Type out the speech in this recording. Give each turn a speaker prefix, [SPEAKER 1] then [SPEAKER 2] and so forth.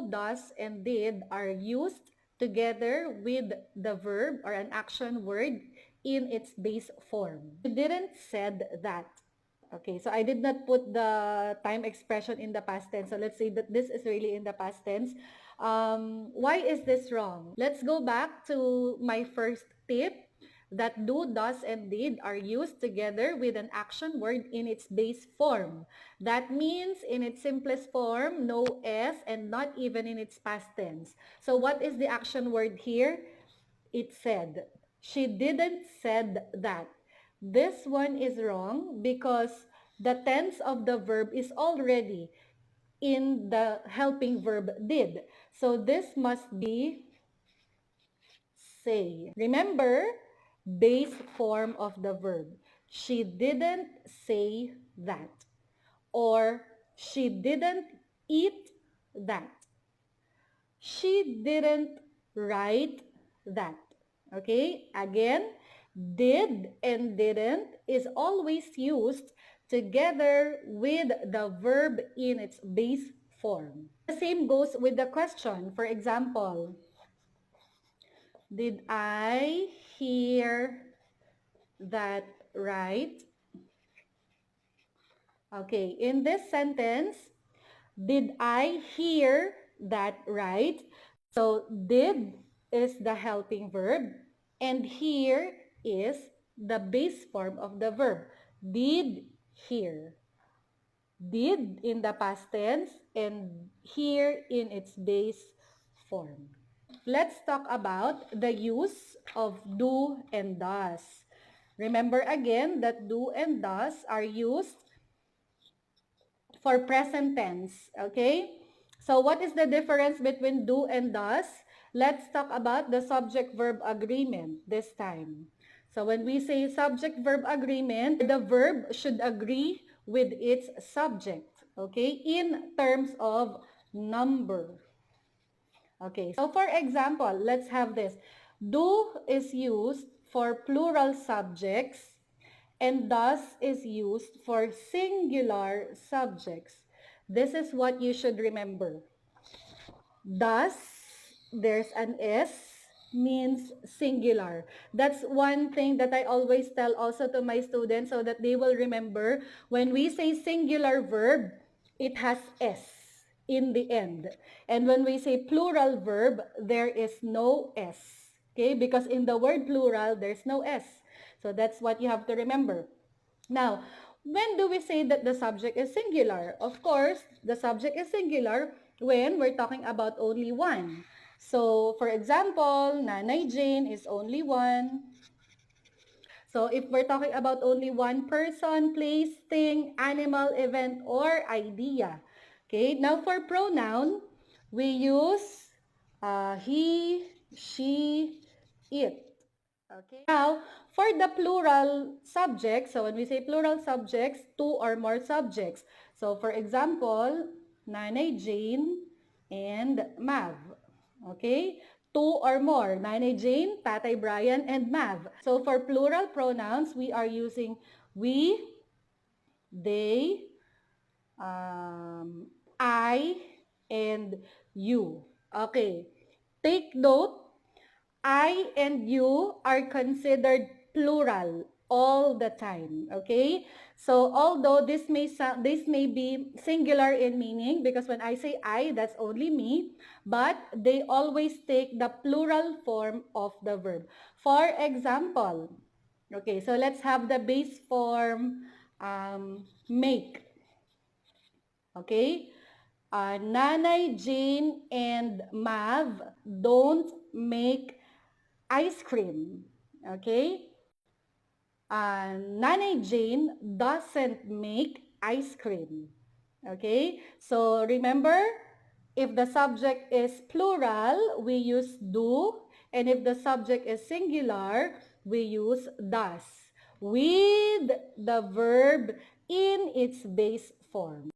[SPEAKER 1] do, does, and did are used together with the verb or an action word in its base form. You didn't said that. Okay, so I did not put the time expression in the past tense. So let's say that this is really in the past tense. Why is this wrong? Let's go back to my first tip, that do, does, and did are used together with an action word in its base form. That means in its simplest form, no S, and not even in its past tense. So what is the action word here? It said. She didn't said that. This one is wrong because the tense of the verb is already in the helping verb did. So this must be say. Remember, base form of the verb. She didn't say that. Or she didn't eat that. She didn't write that. Okay? Again, did and didn't is always used together with the verb in its base form. The same goes with the question. For example, did I hear that right? Okay, in this sentence, did I hear that right? So, did is the helping verb, and hear is the base form of the verb. Did hear. Did in the past tense and hear in its base form. Let's talk about the use of do and does. Remember again that do and does are used for present tense, okay? So what is the difference between do and does? Let's talk about the subject-verb agreement this time. So when we say subject-verb agreement, the verb should agree with its subject, okay, in terms of number. Okay, so for example, let's have this. Do is used for plural subjects and does is used for singular subjects. This is what you should remember. Does, there's an S, means singular. That's one thing that I always tell also to my students so that they will remember when we say singular verb, it has S in the end. And when we say plural verb, there is no S. Okay? Because in the word plural, there's no S. So that's what you have to remember. Now, when do we say that the subject is singular? Of course, the subject is singular when we're talking about only one. So, for example, Nanay Jane is only one. So, if we're talking about only one person, place, thing, animal, event, or idea. Okay, now for pronoun, we use he, she, it. Okay. Now, for the plural subjects, so when we say plural subjects, two or more subjects. So, for example, Nanay Jane and Mav. Okay? Two or more. Nanay Jane, Tatay Brian, and Mav. So, for plural pronouns, we are using we, they, I, and you. Okay. Take note, I and you are considered plural all the time, okay? So although this may be singular in meaning because when I say I, that's only me, but they always take the plural form of the verb. For example, okay, so let's have the base form make. Okay? Nanay, Jane, and Mav don't make ice cream. Okay? Nanay Jane doesn't make ice cream. Okay? So remember, if the subject is plural, we use do. And if the subject is singular, we use does. With the verb in its base form.